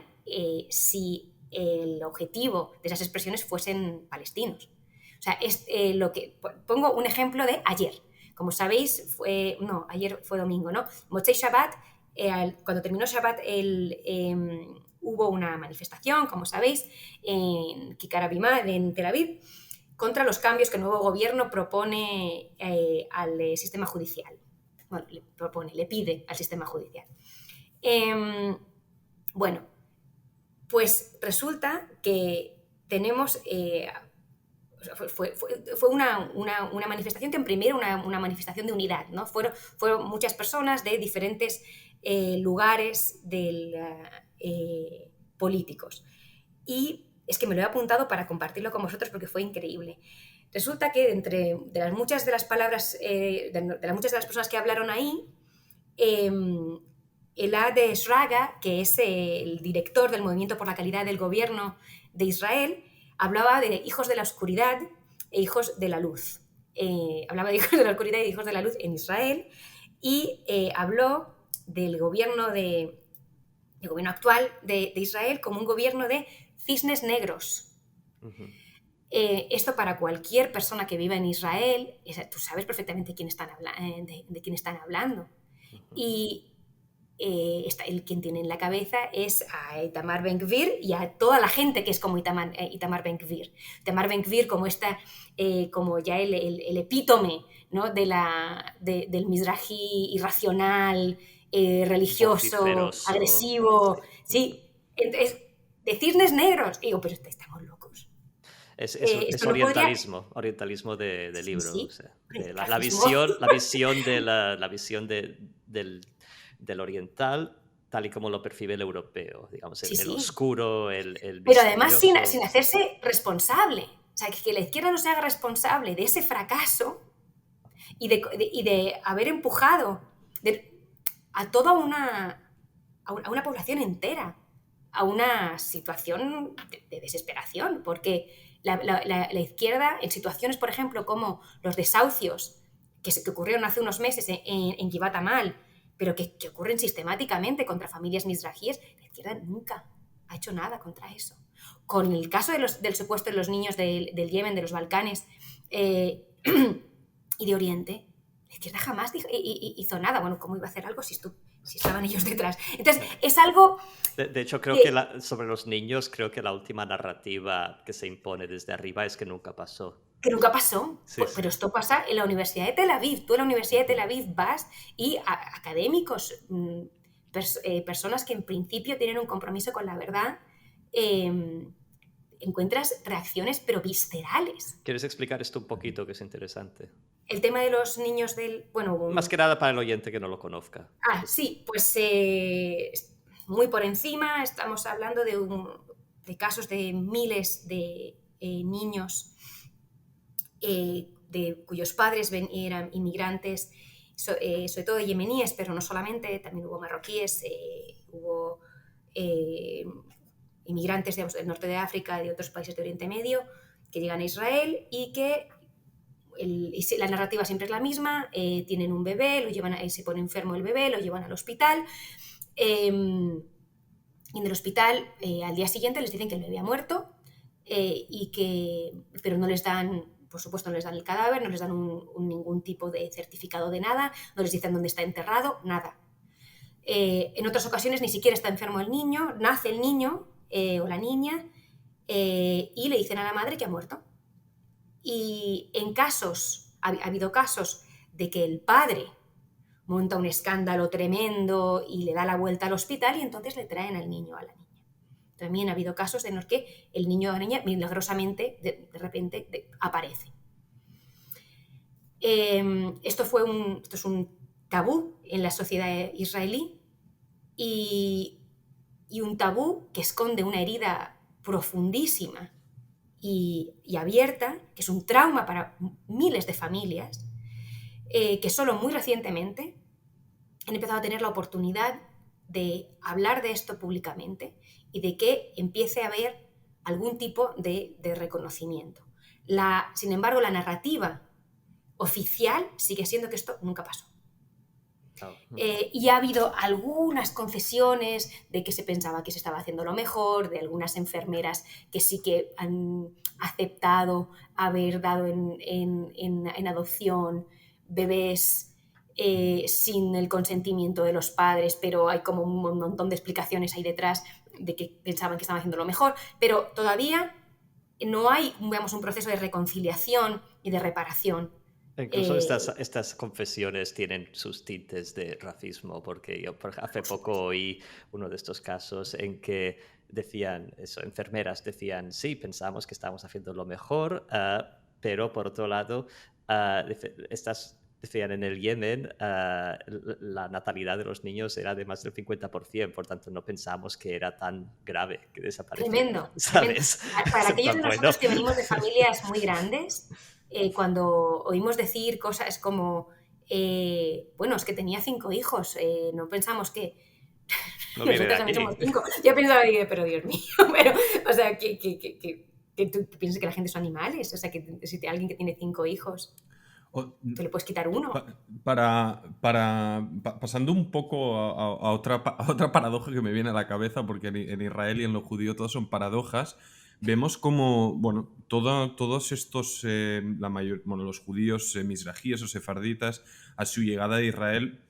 Speaker 3: si el objetivo de esas expresiones fuesen palestinos. O sea, pongo un ejemplo de ayer. Como sabéis, ayer fue domingo, ¿no? Motzei Shabbat, cuando terminó Shabbat, hubo una manifestación, como sabéis, en Kikar Abimá, en Tel Aviv, contra los cambios que el nuevo gobierno propone al sistema judicial. Bueno, le pide al sistema judicial. Bueno, pues resulta que tenemos... Fue una manifestación que en primero una manifestación de unidad, ¿no? Fueron muchas personas de diferentes lugares políticos. Y es que me lo he apuntado para compartirlo con vosotros porque fue increíble. Resulta que de las muchas de las palabras, de las muchas de las personas que hablaron ahí, Elad Shraga, que es el director del Movimiento por la Calidad del Gobierno de Israel, hablaba de hijos de la oscuridad e hijos de la luz. Hablaba de hijos de la oscuridad e hijos de la luz en Israel y habló del gobierno actual de Israel como un gobierno de cisnes negros. Uh-huh. Esto para cualquier persona que viva en Israel, tú sabes perfectamente de quién están hablando. Uh-huh. Y quien tiene en la cabeza es a Itamar Ben-Gvir y a toda la gente que es como Itamar Ben-Gvir. Itamar Ben-Gvir como ya el epítome, ¿no? del mizrají irracional, religioso, agresivo. Sí, de cisnes negros. Y digo, pero estamos locos.
Speaker 1: Es orientalismo, orientalismo de libro. Sí. O sea, la visión del oriental, tal y como lo percibe el europeo, digamos, el oscuro, el
Speaker 3: pero además sin hacerse responsable. O sea, que la izquierda no se haga responsable de ese fracaso y de haber empujado a toda una población entera a una situación de desesperación, porque la izquierda, en situaciones, por ejemplo, como los desahucios que ocurrieron hace unos meses en Givat Amal, pero que ocurren sistemáticamente contra familias mizrahíes, la izquierda nunca ha hecho nada contra eso. Con el caso del secuestro de los niños del Yemen, de los Balcanes y de Oriente, la izquierda jamás hizo nada. Bueno, ¿cómo iba a hacer algo si estaban ellos detrás? Entonces, es algo...
Speaker 1: De hecho, creo que sobre los niños, creo que la última narrativa que se impone desde arriba es que nunca pasó.
Speaker 3: Que nunca pasó,
Speaker 1: Sí,
Speaker 3: pero
Speaker 1: sí.
Speaker 3: esto pasa en la Universidad de Tel Aviv. Tú en la Universidad de Tel Aviv vas y académicos, personas que en principio tienen un compromiso con la verdad, encuentras reacciones pero viscerales.
Speaker 1: ¿Quieres explicar esto un poquito, que es interesante?
Speaker 3: El tema de los niños
Speaker 1: Más que nada para el oyente que no lo conozca.
Speaker 3: Sí, pues muy por encima, estamos hablando de casos de miles de niños cuyos padres eran inmigrantes, sobre todo yemeníes, pero no solamente, también hubo marroquíes, hubo inmigrantes del norte de África, de otros países de Oriente Medio, que llegan a Israel y que la narrativa siempre es la misma, tienen un bebé, se pone enfermo el bebé, lo llevan al hospital, y en el hospital al día siguiente les dicen que el bebé ha muerto, pero no les dan, por supuesto no les dan el cadáver, no les dan ningún tipo de certificado de nada, no les dicen dónde está enterrado, nada. En otras ocasiones ni siquiera está enfermo el niño, nace el niño o la niña y le dicen a la madre que ha muerto. Y ha habido casos de que el padre monta un escándalo tremendo y le da la vuelta al hospital y entonces le traen al niño o a la niña. También ha habido casos en los que el niño o la niña milagrosamente de repente aparece. Esto es un tabú en la sociedad israelí y un tabú que esconde una herida profundísima y abierta, que es un trauma para miles de familias, que solo muy recientemente han empezado a tener la oportunidad de hablar de esto públicamente y de que empiece a haber algún tipo de reconocimiento. Sin embargo, la narrativa oficial sigue siendo que esto nunca pasó. Y ha habido algunas concesiones de que se pensaba que se estaba haciendo lo mejor, de algunas enfermeras que sí que han aceptado haber dado en adopción bebés sin el consentimiento de los padres, pero hay como un montón de explicaciones ahí detrás de que pensaban que estaban haciendo lo mejor, pero todavía no hay, digamos, un proceso de reconciliación y de reparación.
Speaker 1: Incluso estas confesiones tienen sus tintes de racismo, porque yo hace poco oí uno de estos casos en que enfermeras decían, sí, pensamos que estamos haciendo lo mejor, pero por otro lado, decían en el Yemen, la natalidad de los niños era de más del 50%, por tanto no pensamos que era tan grave que desapareciera.
Speaker 3: Tremendo,
Speaker 1: ¿Sabes?
Speaker 3: tremendo. Para aquellos de nosotros que venimos de familias muy grandes, cuando oímos decir cosas como, bueno, es que tenía 5 hijos, no pensamos que...
Speaker 1: No
Speaker 3: Nosotros también somos 5. Yo pensaba, pero Dios mío, o sea, que tú piensas que la gente son animales, o sea, que si alguien que tiene 5 hijos... te le puedes quitar uno.
Speaker 2: Pasando un poco a otra paradoja que me viene a la cabeza, porque en Israel y en lo judío todos son paradojas, vemos como, bueno, todos estos, los judíos mizrajíes o sefarditas, a su llegada a Israel,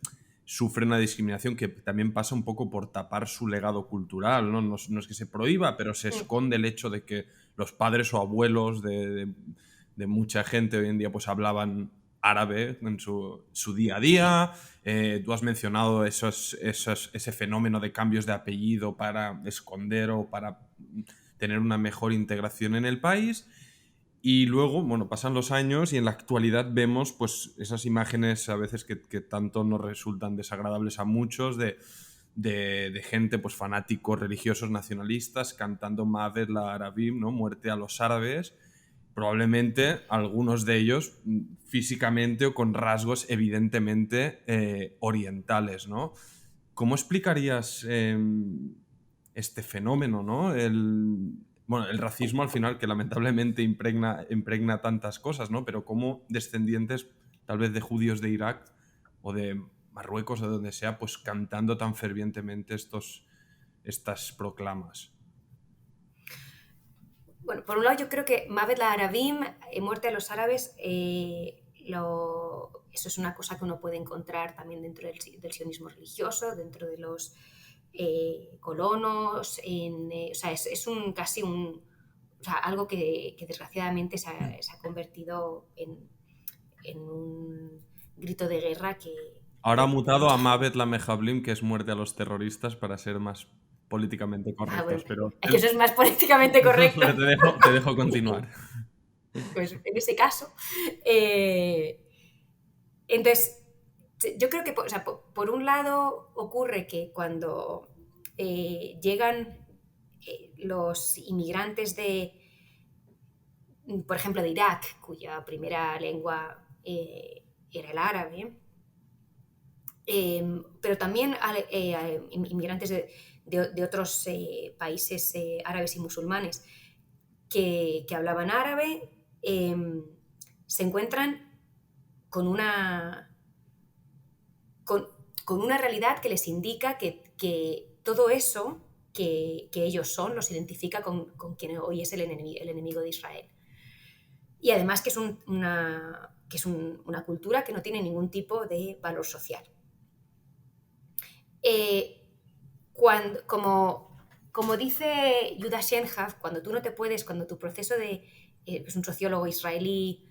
Speaker 2: sufren una discriminación que también pasa un poco por tapar su legado cultural, ¿no? No es que se prohíba, pero se esconde el hecho de que los padres o abuelos de mucha gente hoy en día pues hablaban árabe en su día a día. Tú has mencionado ese fenómeno de cambios de apellido para esconder o para tener una mejor integración en el país. Y luego, bueno, pasan los años y en la actualidad vemos pues esas imágenes a veces que tanto nos resultan desagradables a muchos de gente, pues fanáticos religiosos nacionalistas cantando Ma'avet la'arabim, ¿no? Muerte a los árabes. Probablemente algunos de ellos físicamente o con rasgos evidentemente orientales, ¿no? ¿Cómo explicarías este fenómeno, ¿no? bueno, el racismo al final que lamentablemente impregna tantas cosas, ¿no? Pero como descendientes tal vez de judíos de Irak o de Marruecos o de donde sea, pues cantando tan fervientemente estas proclamas.
Speaker 3: Bueno, por un lado yo creo que Mabed la Arabim, muerte a los árabes, eso es una cosa que uno puede encontrar también dentro del sionismo religioso, dentro de los colonos, o sea, es casi un, o sea, algo que desgraciadamente se ha convertido en un grito de guerra que...
Speaker 2: Ahora ha mutado a Mabed la Mejablim, que es muerte a los terroristas, para ser más políticamente correctos.
Speaker 3: Bueno,
Speaker 2: Pero
Speaker 3: es que eso es más políticamente correcto.
Speaker 2: Pero te dejo continuar.
Speaker 3: Pues en ese caso. Entonces, yo creo que, o sea, por un lado ocurre que cuando llegan los inmigrantes por ejemplo, de Irak, cuya primera lengua era el árabe, pero también inmigrantes de otros países árabes y musulmanes que hablaban árabe, se encuentran con una realidad que les indica que todo eso que ellos son los identifica con quien hoy es el enemigo de Israel. Y además que es una cultura que no tiene ningún tipo de valor social. Como dice Yuda Shenhav, cuando tu proceso es un sociólogo israelí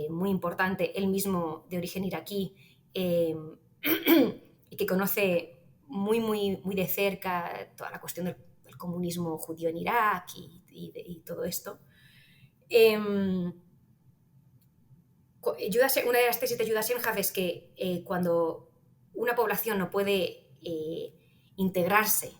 Speaker 3: muy importante, él mismo de origen iraquí, y que conoce muy, muy, muy de cerca toda la cuestión del comunismo judío en Irak y todo esto. Una de las tesis de Yuda Shenhav es que cuando una población no puede integrarse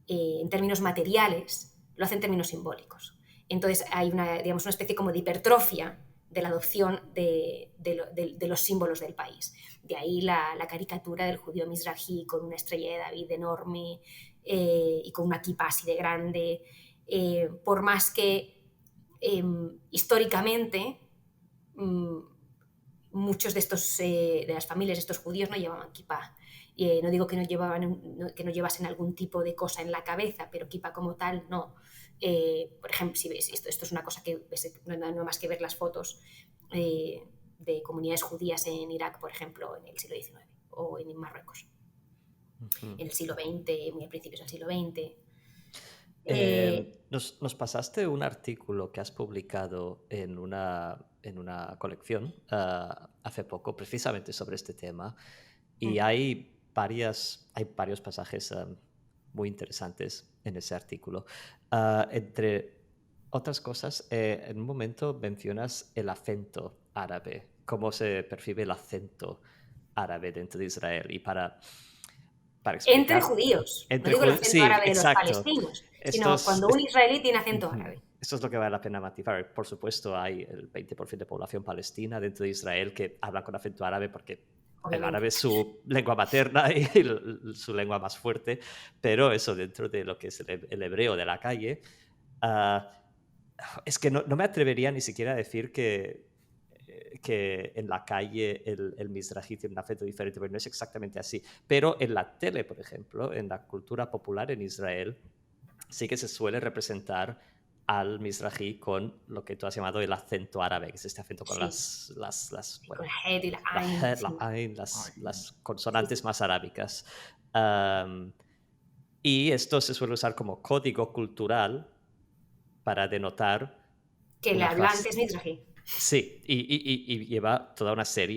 Speaker 3: en términos materiales, lo hace en términos simbólicos. Entonces hay una especie como de hipertrofia de la adopción de los símbolos del país. De ahí la caricatura del judío mizrahi con una estrella de David enorme y con una kippah así de grande, por más que históricamente muchos de las familias de estos judíos no llevaban kippah. No digo que no llevasen algún tipo de cosa en la cabeza, pero kippah como tal, no. Por ejemplo, si ves, esto es una cosa que ves, no más que ver las fotos de comunidades judías en Irak, por ejemplo, en el siglo XIX, o en Marruecos, en el siglo XX, muy a principios del siglo XX.
Speaker 1: Nos pasaste un artículo que has publicado en una colección hace poco, precisamente sobre este tema, y hay varios pasajes muy interesantes en ese artículo. Entre otras cosas, en un momento mencionas el acento árabe, cómo se percibe el acento árabe dentro de Israel, y para explicar...
Speaker 3: Entre judíos. No digo el acento árabe de los palestinos, sino cuando un israelí tiene acento árabe.
Speaker 1: Esto es lo que vale la pena matizar. Por supuesto, hay el 20% de población palestina dentro de Israel que habla con acento árabe porque el árabe es su lengua materna y su lengua más fuerte, pero eso dentro de lo que es el hebreo de la calle, es que no me atrevería ni siquiera a decir que en la calle el mizrahi tiene un acento diferente, porque no es exactamente así. Pero en la tele, por ejemplo, en la cultura popular en Israel, sí que se suele representar al mizrahi con lo que tú has llamado el acento árabe, que es este acento con las
Speaker 3: con la head y la ain,
Speaker 1: las consonantes más arábicas. Y esto se suele usar como código cultural para denotar
Speaker 3: que el hablante es mizrahi.
Speaker 1: Sí, y lleva toda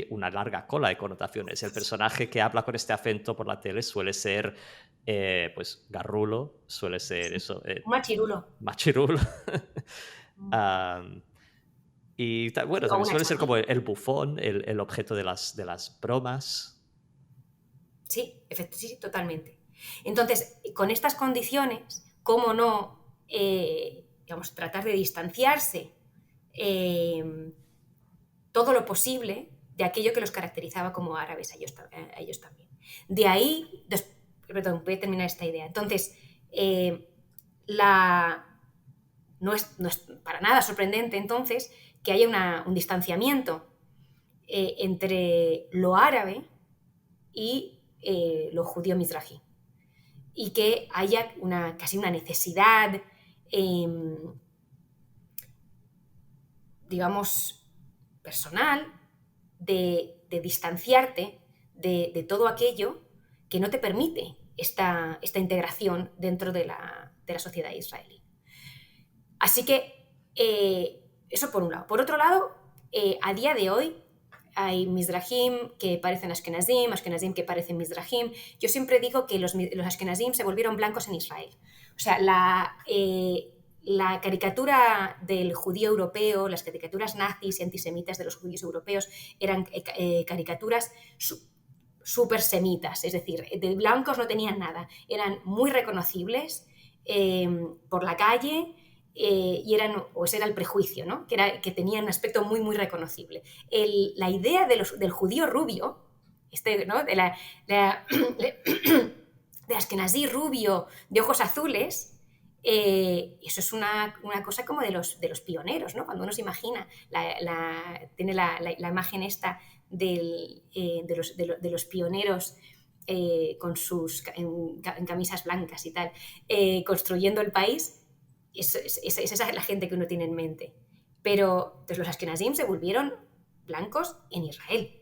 Speaker 1: una larga cola de connotaciones. El personaje que habla con este acento por la tele suele ser, pues, garrulo, suele ser eso.
Speaker 3: Machirulo.
Speaker 1: Machirulo. Y bueno, también suele ser como el bufón, el objeto de las bromas.
Speaker 3: Sí, sí, totalmente. Entonces, con estas condiciones, ¿cómo no, tratar de distanciarse todo lo posible de aquello que los caracterizaba como árabes a ellos también? De ahí, voy a terminar esta idea. Entonces, no es para nada sorprendente entonces que haya un distanciamiento entre lo árabe y lo judío mizrahi. Y que haya casi una necesidad, digamos, personal de distanciarte de todo aquello que no te permite esta integración dentro de la sociedad israelí. Así que eso por un lado. Por otro lado, a día de hoy hay mizrahim que parecen ashkenazim que parecen mizrahim. Yo siempre digo que los ashkenazim se volvieron blancos en Israel. O sea, la caricatura del judío europeo, las caricaturas nazis y antisemitas de los judíos europeos eran caricaturas súper semitas, es decir, de blancos no tenían nada. Eran muy reconocibles por la calle, o ese era el prejuicio, ¿no? Que tenían un aspecto muy, muy reconocible. La idea del judío rubio, ¿no? de ashkenazí rubio, de ojos azules, eso es una cosa como de los pioneros, ¿no? Cuando uno se imagina, tiene la imagen esta de los pioneros en camisas blancas y tal, construyendo el país. Esa es la gente que uno tiene en mente. Pero entonces los ashkenazim se volvieron blancos en Israel.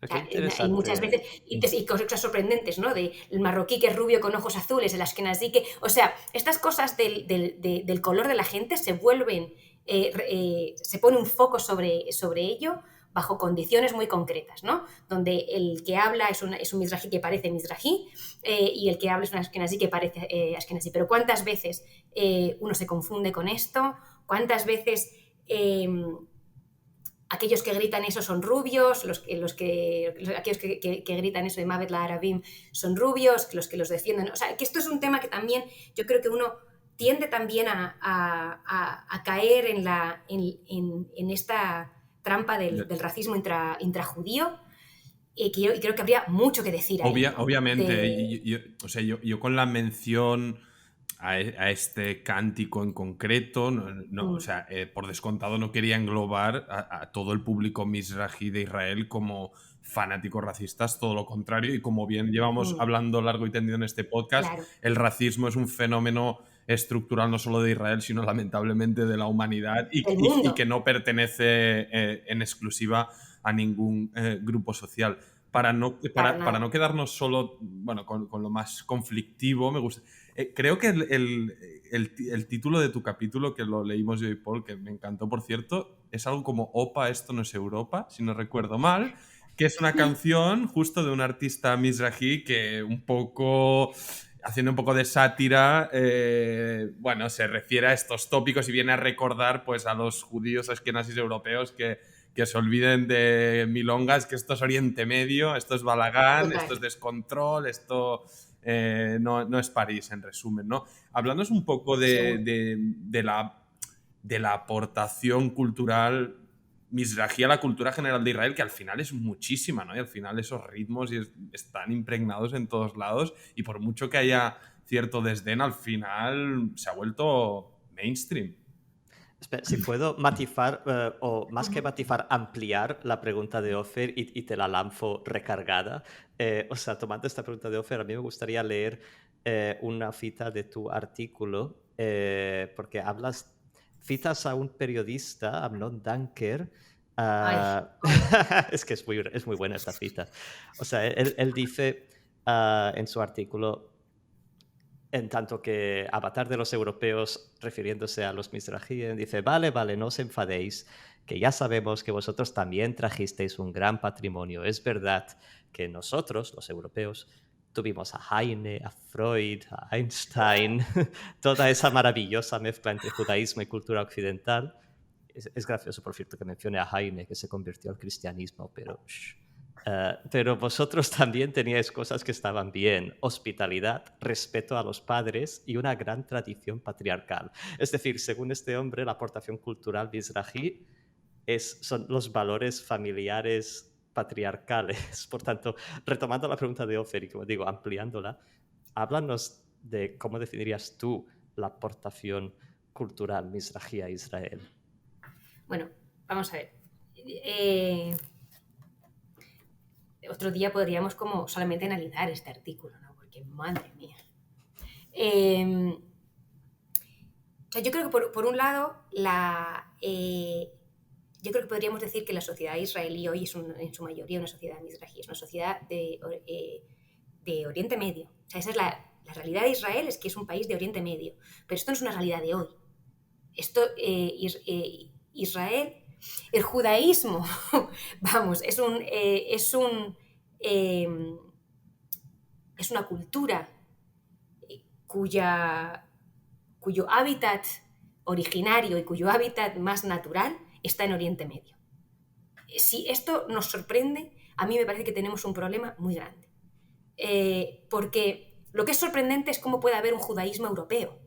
Speaker 1: Qué interesante.
Speaker 3: Hay muchas veces, y cosas sorprendentes, ¿no? El marroquí que es rubio con ojos azules, el ashkenazí que... O sea, estas cosas del color de la gente se vuelven... se pone un foco sobre ello bajo condiciones muy concretas, ¿no? Donde el que habla es un mizrahi que parece mizrahi y el que habla es un ashkenazí que parece ashkenazí. Pero ¿cuántas veces uno se confunde con esto? ¿Cuántas veces aquellos que gritan eso son rubios? Aquellos que gritan eso de Mavet la Arabim son rubios, los que los defienden. O sea, que esto es un tema que también yo creo que uno tiende también a caer en esta trampa del racismo intrajudío, y creo que habría mucho que decir ahí.
Speaker 2: Obviamente, yo con la mención a este cántico en concreto, o sea, por descontado no quería englobar a todo el público mizrahi de Israel como fanáticos racistas, todo lo contrario, y como bien llevamos hablando largo y tendido en este podcast, claro, el racismo es un fenómeno estructural no solo de Israel, sino lamentablemente de la humanidad y que no pertenece en exclusiva a ningún grupo social. Para no quedarnos solo con lo más conflictivo, me gusta. Creo que el título de tu capítulo, que lo leímos yo y Paul, que me encantó, por cierto, es algo como Opa, esto no es Europa, si no recuerdo mal, que es una canción justo de un artista mizrahi que un poco... haciendo un poco de sátira, se refiere a estos tópicos y viene a recordar pues, a los judíos ashkenazis europeos que se olviden de milongas, que esto es Oriente Medio, esto es Balagán, esto es descontrol, esto no es París, en resumen, ¿no? Hablándonos un poco de la aportación cultural mizrahi a la cultura general de Israel, que al final es muchísima, ¿no? Y al final esos ritmos están impregnados en todos lados, y por mucho que haya cierto desdén, al final se ha vuelto mainstream.
Speaker 1: Espera, si puedo matizar, o más que matizar, ampliar la pregunta de Ofer y te la lanzo recargada. Tomando esta pregunta de Ofer, a mí me gustaría leer una cita de tu artículo, porque citas a un periodista, Amnon Danker. Es que es muy buena esta cita. O sea, él dice en su artículo, en tanto que Avatar de los europeos, refiriéndose a los mizrahíes, dice, vale, no os enfadéis, que ya sabemos que vosotros también trajisteis un gran patrimonio. Es verdad que nosotros, los europeos, tuvimos a Heine, a Freud, a Einstein, toda esa maravillosa mezcla entre judaísmo y cultura occidental. Es gracioso, por cierto, que mencione a Heine, que se convirtió al cristianismo, pero vosotros también teníais cosas que estaban bien: hospitalidad, respeto a los padres y una gran tradición patriarcal. Es decir, según este hombre, la aportación cultural mizrahi son los valores familiares patriarcales. Por tanto, retomando la pregunta de Ofer y, como digo, ampliándola, háblanos de cómo definirías tú la aportación cultural mizrahi a Israel?
Speaker 3: Bueno, vamos a ver. Otro día podríamos como solamente analizar este artículo, ¿no? Porque madre mía. O sea, yo creo que por un lado, yo creo que podríamos decir que la sociedad israelí hoy es en su mayoría una sociedad mizrahi, es una sociedad de Oriente Medio. O sea, esa es la realidad de Israel, es que es un país de Oriente Medio. Pero esto no es una realidad de hoy. Israel, el judaísmo, vamos, es una cultura cuyo hábitat originario y cuyo hábitat más natural está en Oriente Medio. Si esto nos sorprende, a mí me parece que tenemos un problema muy grande. Porque lo que es sorprendente es cómo puede haber un judaísmo europeo,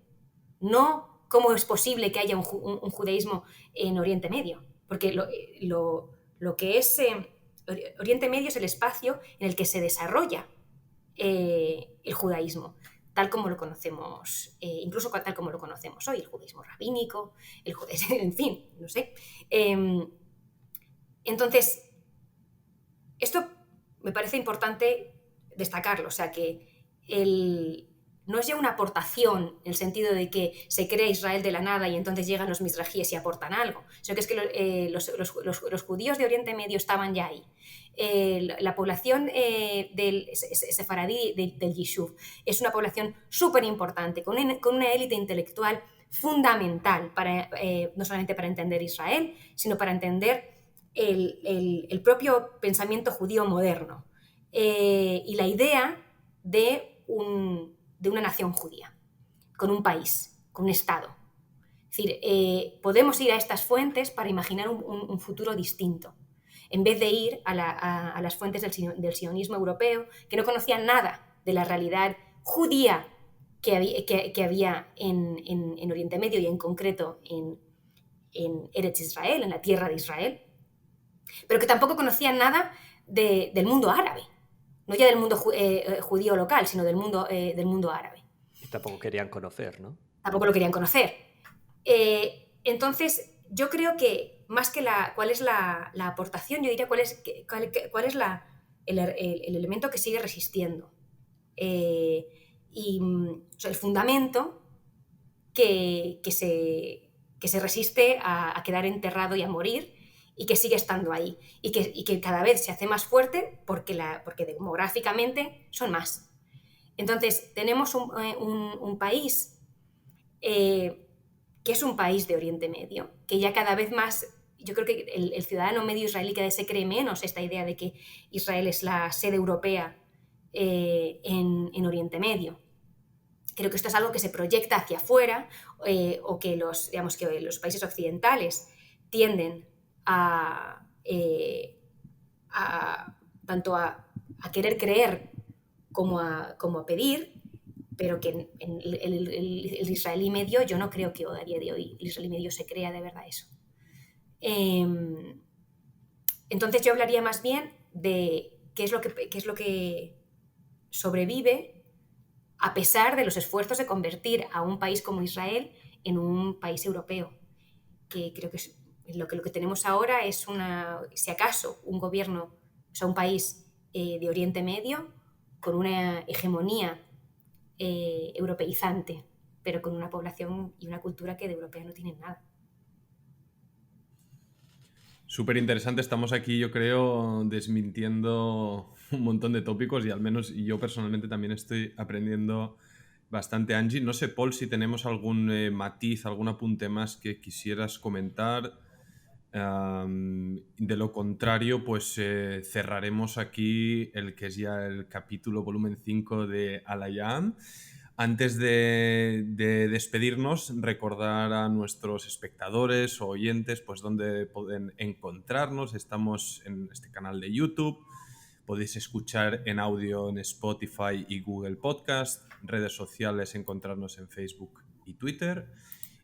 Speaker 3: no cómo es posible que haya un judaísmo en Oriente Medio. Porque lo que es Oriente Medio es el espacio en el que se desarrolla el judaísmo, tal como lo conocemos, incluso tal como lo conocemos hoy, el judaísmo rabínico, en fin, no sé. Entonces, esto me parece importante destacarlo, o sea, que no es ya una aportación en el sentido de que se crea Israel de la nada y entonces llegan los mizrajíes y aportan algo, sino que es que los judíos de Oriente Medio estaban ya ahí. La población del sefaradí del Yishuv es una población súper importante, con una élite intelectual fundamental, no solamente para entender Israel, sino para entender el propio pensamiento judío moderno y la idea de una nación judía, con un país, con un Estado. Es decir, podemos ir a estas fuentes para imaginar un futuro distinto, en vez de ir a las fuentes del sionismo europeo, que no conocían nada de la realidad judía que había en Oriente Medio y en concreto en Eretz Israel, en la tierra de Israel, pero que tampoco conocían nada del mundo árabe. No ya del mundo judío local, sino del mundo árabe.
Speaker 1: Y tampoco querían conocer, ¿no?
Speaker 3: Tampoco lo querían conocer. Entonces, yo creo que más que cuál es la aportación, yo diría cuál es el elemento que sigue resistiendo. O sea, el fundamento que se resiste a quedar enterrado y a morir, y que sigue estando ahí, y que cada vez se hace más fuerte porque demográficamente son más. Entonces, tenemos un país que es un país de Oriente Medio, que ya cada vez más, yo creo que el ciudadano medio israelí cada vez se cree menos esta idea de que Israel es la sede europea en Oriente Medio. Creo que esto es algo que se proyecta hacia afuera, o que los países occidentales tienden tanto a querer creer como a pedir, pero que en el israelí medio, yo no creo que a día de hoy el israelí medio se crea de verdad eso. Entonces yo hablaría más bien de qué es lo que sobrevive a pesar de los esfuerzos de convertir a un país como Israel en un país europeo, que creo que lo que tenemos ahora es si acaso, un gobierno, o sea, un país de Oriente Medio con una hegemonía europeizante, pero con una población y una cultura que de europea no tienen nada.
Speaker 2: Súper interesante, estamos aquí, yo creo, desmintiendo un montón de tópicos y al menos yo personalmente también estoy aprendiendo bastante, Angie. No sé, Paul, si tenemos algún matiz, algún apunte más que quisieras comentar. De lo contrario, pues cerraremos aquí el que es ya el capítulo volumen 5 de Al-Hayam. Antes de despedirnos, recordar a nuestros espectadores o oyentes pues dónde pueden encontrarnos. Estamos en este canal de YouTube. Podéis escuchar en audio en Spotify y Google Podcast. Redes sociales, encontrarnos en Facebook y Twitter.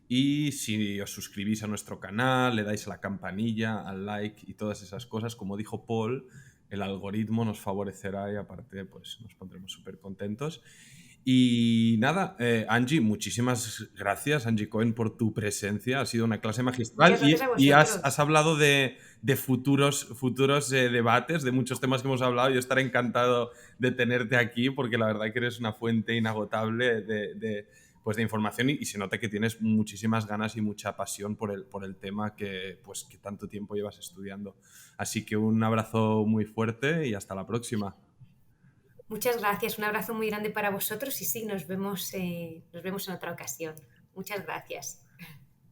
Speaker 2: Y si os suscribís a nuestro canal, le dais a la campanilla, al like y todas esas cosas, como dijo Paul, el algoritmo nos favorecerá y aparte pues nos pondremos súper contentos. Y nada, Angie, muchísimas gracias, Angie Cohen, por tu presencia. Ha sido una clase magistral.
Speaker 3: Muchas gracias a
Speaker 2: Y
Speaker 3: vosotros.
Speaker 2: has hablado de futuros debates, de muchos temas que hemos hablado. Yo estaré encantado de tenerte aquí porque la verdad que eres una fuente inagotable pues de información y se nota que tienes muchísimas ganas y mucha pasión por el tema que tanto tiempo llevas estudiando. Así que un abrazo muy fuerte y hasta la próxima.
Speaker 3: Muchas gracias, un abrazo muy grande para vosotros y sí, nos vemos en otra ocasión. Muchas gracias.